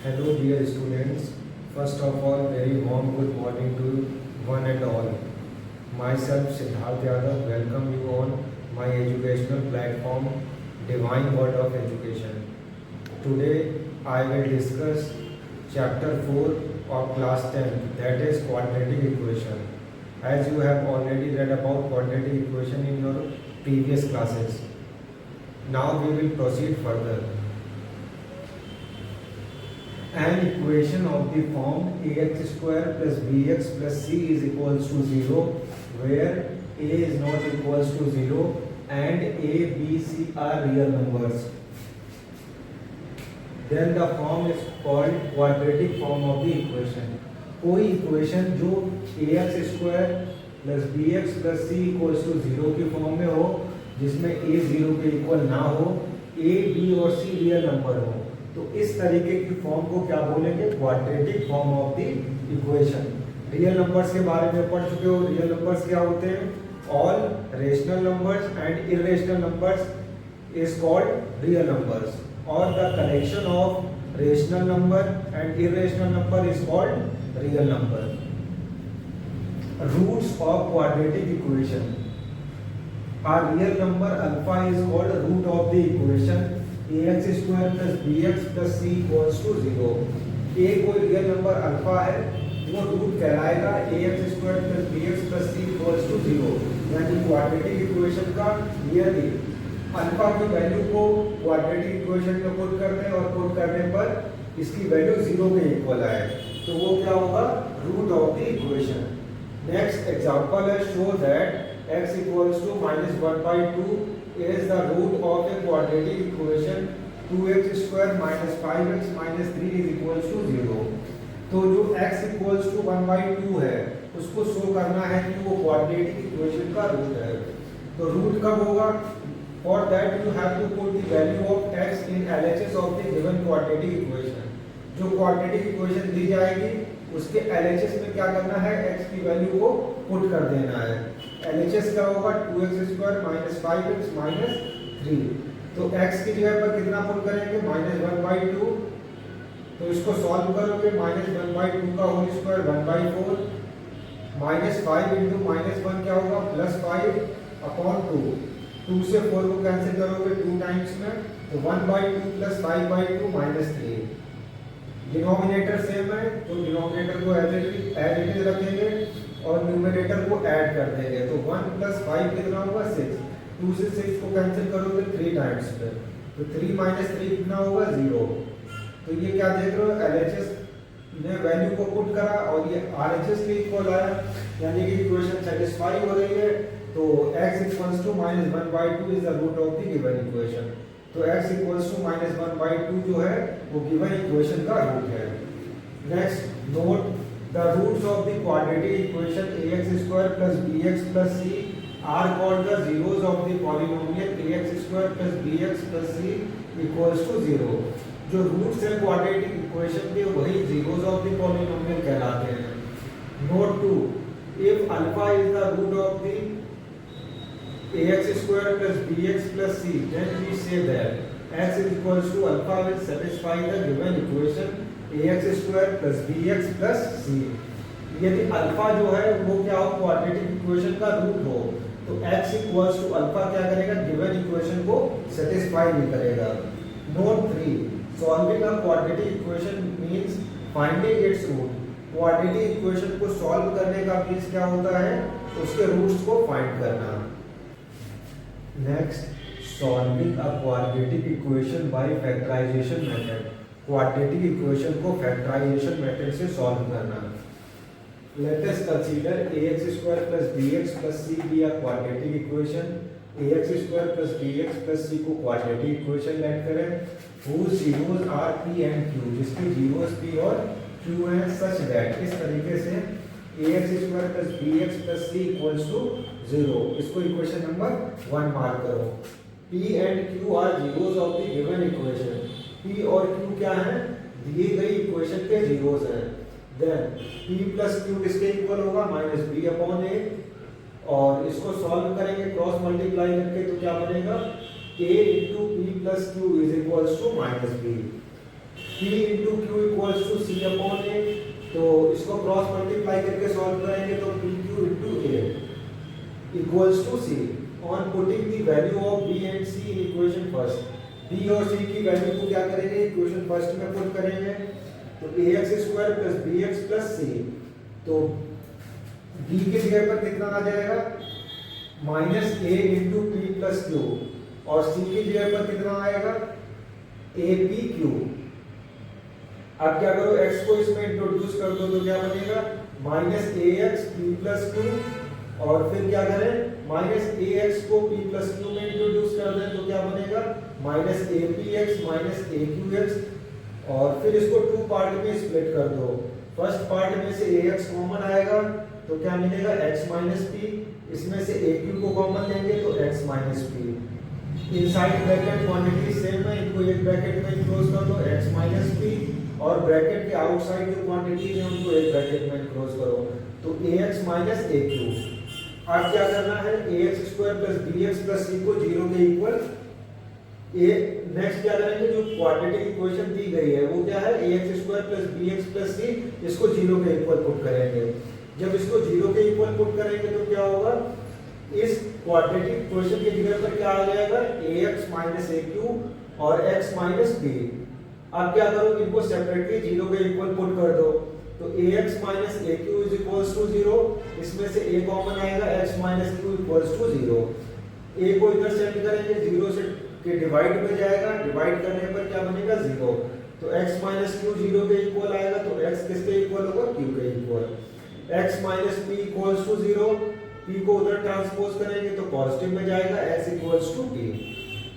Hello dear students, first of all very warm good morning to one and all. Myself Siddharth Yadav welcome you on my educational platform Divine Word of Education. Today I will discuss chapter 4 of class 10, that is quadratic equation. As you have already read about quadratic equation in your previous classes. Now we will proceed further. An equation of the form ax square plus bx plus c is equals to 0 where a is not equals to 0 and a, b, c are real numbers. Then the form is called quadratic form of the equation. कोई equation जो ax square plus bx plus c equals to 0 की form में हो, जिसमें a 0 के equal ना हो, a, b और c रियल नंबर हो, तो इस तरीके की फॉर्म को क्या बोलेंगे? Quadratic form of the equation. Real numbers के बारे में पढ़ चुके हो. रियल नंबर्स क्या होते हैं? All rational numbers and irrational numbers is called real numbers, और the collection of rational number and irrational number is called real number. Roots of quadratic equation. A real number alpha is called root of the equation ax square plus bx plus c equals to 0. एक कोई real number alpha है, वो root कहलाएगा ax square plus bx plus c equals to 0. यानी quadratic equation का यदि alpha की value को क्वाड्रेटिक इक्वेशन में पुट करते हैं और पुट करने पर इसकी वैल्यू 0 के इक्वल आए, तो वो क्या होगा? Root of the equation. Next example है, show that x equals to minus 1 by 2 is the root of a quadratic equation 2x square minus 5x minus 3 is equals to 0. तो जो x equals to 1 by 2 है, उसको show करना है कि वो quadratic equation का रूट है. तो रूट कब होगा? For that you have to put the value of x in LHS of the given quadratic equation. जो क्वाड्रेटिक इक्वेशन दी जाएगी उसके LHS में क्या करना है? x की वैल्यू को पुट कर देना है. LHS क्या होगा? 2x square minus 5x minus 3. तो x की जगह पर कितना पुट करेंगे? Minus 1 by 2. तो इसको सॉल्व करोगे, माइनस 1 बाई 2 का whole square 1 by 4 minus 5 into minus 1 क्या होगा? Plus 5 upon 2. 2 से 4 को कैंसिल करोगे 2 टाइम्स में, तो 1 by 2 plus 5 by 2 minus 3. Denominator same है तो डिनोमिनेटर को एज इट इज रखेंगे और न्यूमरेटर को ऐड कर देंगे, तो 1 प्लस 5 कितना होगा? 6. 2 से 6 को कैंसिल करोगे 3 टाइम्स पे, तो 3 माइनस 3 कितना होगा? 0. तो ये क्या देख रहे हो? LHS ने वैल्यू को पुट करा और ये RHS के इक्वल आया, यानी कि इक्वेशन सेटिस्फाई हो रही है. तो x equals to minus 1 by 2 is the root of the given equation. तो x equals to minus 1 by 2 जो है वो गिवन इक्वेशन का रूट है. Next note, the roots of the quadratic equation ax square plus bx plus c are called the zeros of the polynomial ax square plus bx plus c equals to 0. जो roots है quadratic equation के वही zeros of the polynomial कहलाते हैं. Note 2, if alpha is the root of the ax square plus bx plus c, then we say that x is equals to alpha will satisfy the given equation ax square plus bx plus c. यदि alpha जो है वो क्या हो? Quadratic equation का root हो, तो x equals to alpha क्या करेगा? गिवन इक्वेशन को सेटिस्फाई भी करेगा. Note 3, solving a quadratic equation means finding its root. Quadratic equation को सॉल्व करने का मींस क्या होता है? उसके रूट्स को फाइंड करना. Next, solving a quadratic equation by factorisation method. Quadratic equation को फैक्टराइजेशन मेथड से सॉल्व करना. Let us consider ax square plus bx plus c be a quadratic equation. ax square plus bx plus c को quadratic equation let करें whose zeros are p and q, जिसकी zeros p और q हैं, such that इस तरीके से ax square plus bx plus c equals to 0. इसको equation number 1 mark करो. p and q are zeros of the given equation. p और q क्या है? दिए गई इक्वेशन के जीरोस हैं. देन p प्लस q किसके इक्वल होगा? Minus b upon a. और इसको सॉल्व करेंगे क्रॉस मल्टीप्लाई करके, तो क्या बनेगा? a into P plus Q is equals to minus B. P into Q equals to C upon A, तो इसको क्रॉस मल्टीप्लाई करके सॉल्व करेंगे तो P Q into A equals to C. On putting the value of B and C in equation first, B और C की value को क्या करेंगे इक्वेशन फर्स्ट में पुट करेंगे, तो ax square plus bx plus C, तो b की जगह पर कितना आ जाएगा minus a into P plus Q, और c की जगह पर कितना आएगा ए पी क्यू। अब क्या करो x को इसमें इंट्रोड्यूस कर दो तो क्या बनेगा माइनस ए एक्स पी प्लस क्यू, और फिर क्या करें माइनस ए एक्स को पी प्लस क्यू में इंट्रोड्यूस कर दें तो क्या बनेगा minus A P x minus a Q x, और फिर इसको टू पार्ट में स्प्लिट कर दो। फर्स्ट पार्ट में से ए एक्स कॉमन आएगा तो क्या मिलेगा x माइनस पी, इसमें से ए क्यू को कॉमन लेंगे तो x minus P. Inside bracket quantity same है, इनको एक ब्रैकेट में क्लोज कर दो x माइनस पी, और ब्रैकेट के आउटसाइड जो क्वांटिटी है उनको एक ब्रैकेट में क्लोज करो तो ax माइनस ए क्यू। अब क्या करना है ax square plus bx plus c को 0 के इक्वल ए, नेक्स्ट क्या करेंगे जो क्वाड्रेटिक इक्वेशन दी गई है वो क्या है ax square plus bx plus c, इसको 0 के इक्वल पुट करेंगे। जब इसको 0 के इक्वल पुट करेंगे तो क्या होगा इस क्वाड्रेटिक इक्वेशन की जगह पर क्या आ जाएगा ax माइनस ए क्यू और x माइनस b। अब क्या करो इनको सेपरेटली 0 के इक्वल पुट कर दो, तो ax minus a q is equals to 0, इसमें से a कॉमन आएगा x minus q equals to 0। a को इधर सेट करेंगे 0 से के डिवाइड में जाएगा, डिवाइड करने पर क्या बनेगा 0, तो x माइनस क्यू 0 के इक्वल आएगा तो x किसके इक्वल होगा q के इक्वल। x minus p equals to 0, p को उधर ट्रांसपोज करेंगे तो पॉजिटिव में जाएगा x इक्वल्स टू p,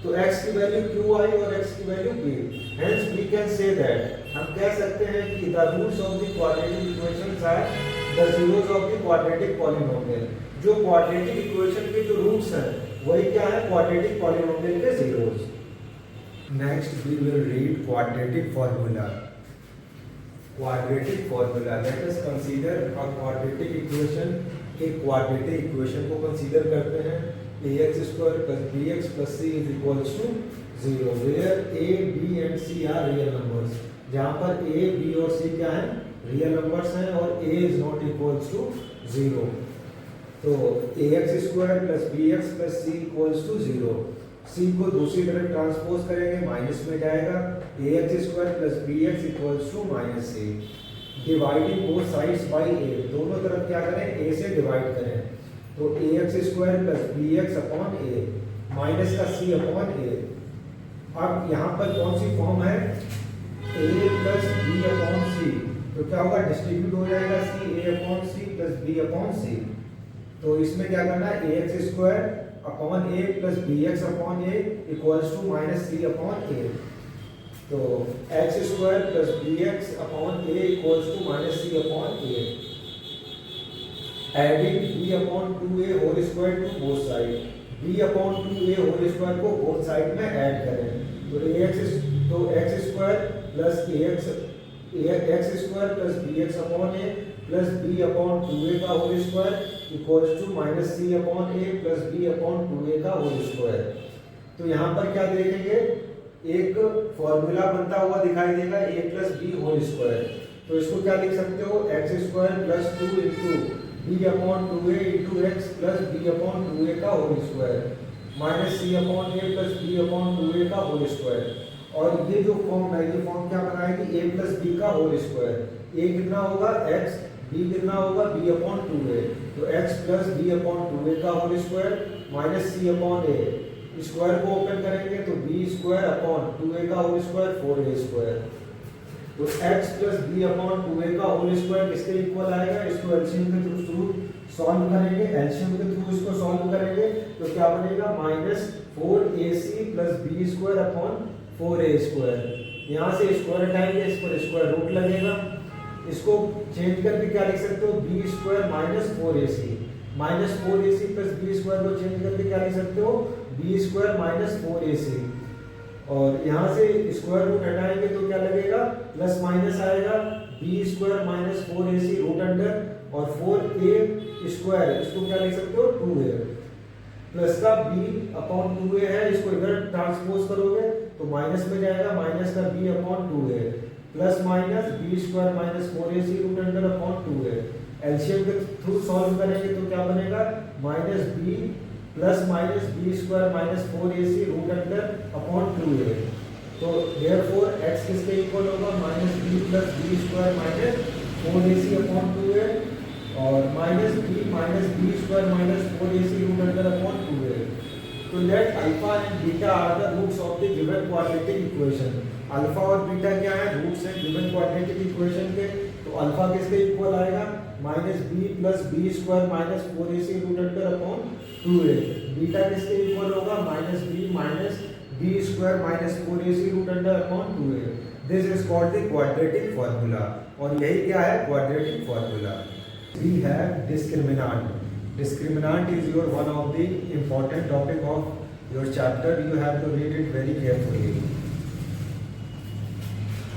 तो x की वैल्यू q आई और x की value p। Hence we can say that, हम कह सकते हैं कि the roots of the quadratic equations are the zeros of the quadratic polynomial. जो क्वाड्रेटिक इक्वेशन के जो रूट्स हैं वही क्या है क्वाड्रेटिक पॉलीनोमियल के zeros. Next we will read quadratic formula. Quadratic formula, let us consider a quadratic equation. एक quadratic equation को कंसीडर करते हैं ax square plus bx plus c is equals to 0 where a b and c are real numbers, जहां पर a b और c क्या है real numbers हैं और a is not equals to 0। तो ax square plus bx plus c equals to 0, c को दूसरी तरफ ट्रांसपोज करेंगे माइनस में जाएगा, ax square plus bx equals to minus c। Dividing both sides by a, दोनों तरफ क्या करें a से डिवाइड करें, तो ax square plus bx upon a minus का c अपॉन a। अब यहाँ पर कौन सी फॉर्म है a plus b upon c, तो क्या होगा डिस्ट्रीब्यूट हो जाएगा c a upon c plus b upon c। तो इसमें क्या करना है ax square upon a plus bx upon a equals to minus c upon a, तो x square plus bx upon a equals to minus c upon a। Adding b upon 2a whole square to both side, b upon 2a whole square को both side में add करें, तो x square plus x square plus bx upon a plus b upon 2a का whole square equals to minus c upon a plus b upon 2a का whole square. तो यहाँ पर क्या देखेंगे एक फॉर्मूला बनता हुआ दिखाई देगा a plus b whole square, तो इसको क्या लिख सकते हो x square plus 2 into b upon 2a into x plus b upon 2a का whole square minus c upon a plus b upon 2a का होल स्क्वायर। और ये जो फॉर्म है ये फॉर्म क्या बनाएगी a प्लस b का होल स्क्वायर। a कितना होगा x, b कितना होगा b अपॉन 2a, तो x plus b upon 2a का whole square minus c upon a, square को ओपन करेंगे तो b स्क्वायर अपॉन 2a का होल स्क्वायर 4a स्क्वायर, तो x plus b upon 2a का होल स्क्वायर किसके equal आएगा, इसको एलसीएम के थ्रू सॉल्व करेंगे, एलसीएम के थ्रू इसको सॉल्व करेंगे तो क्या बनेगा minus 4ac plus b square upon 4a square. यहाँ से स्क्वायर हटाएंगे, इस पर स्क्वायर रूट लगेगा, इसको चेंज करके क्या लिख सकते हो b square minus 4ac, minus 4ac plus b square को चेंज करके क्या लिख सकते हो b स्क्वायर माइनस 4ac, और यहाँ से स्क्वायर रूट हटाएंगे तो क्या लगेगा प्लस माइनस आएगा, b square minus 4ac root under और 4a स्क्वायर, इसको क्या लिख सकते हो 2a प्लस का b अपॉन 2a है, इसको इधर ट्रांसपोज करोगे तो माइनस में जाएगा, माइनस का b upon 2a plus minus b square minus 4ac root under upon 2a। LCM के थ्रू सॉल्व करेंगे तो क्या बनेगा, minus b plus minus b square minus 4ac root under upon 2a। तो देयरफॉर x किसके equal होगा, minus b plus b square minus 4ac upon 2a और minus b square minus 4ac root under upon 2a। तो let alpha and beta are the roots of the given quadratic equation. Alpha और beta क्या है, roots हैं given quadratic equation के। तो alpha किसके equal आएगा, minus b plus b square minus 4ac root under upon 2a। Beta किसके equal होगा, minus b square minus 4ac root under upon 2a। This is called the quadratic formula, और यही क्या है, quadratic formula. We have discriminant. Discriminant is your one of the important topic of your chapter. You have to read it very carefully.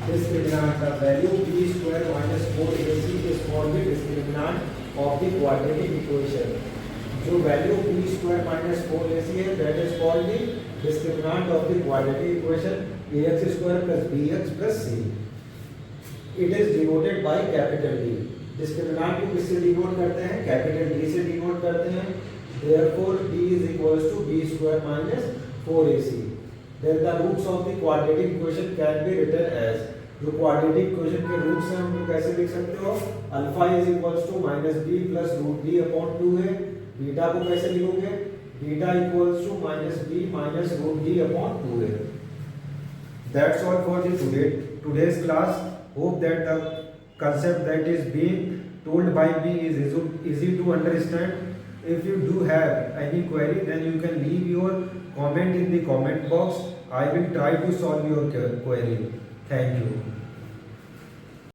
Discriminant, the value b square minus 4ac is called the discriminant of the quadratic equation. जो value b square minus 4ac है, that is called the discriminant of the quadratic equation ax square plus bx plus c. It is denoted by capital D. Discriminant को किससे denote करते हैं, capital D से denote करते हैं। Therefore d is equals to b square minus 4ac। Then the roots of the quadratic equation can be written as, जो quadratic equation के roots हैं उनको कैसे लिख सकते हो, alpha is equals to minus b plus root d upon 2a। Beta को कैसे लिखोगे, beta equals to minus b minus root d upon 2a। That's all for today's class. Hope that the concept that is being told by me is easy to understand. If you do have any query, then you can leave your comment in the comment box. I will try to solve your query. Thank you.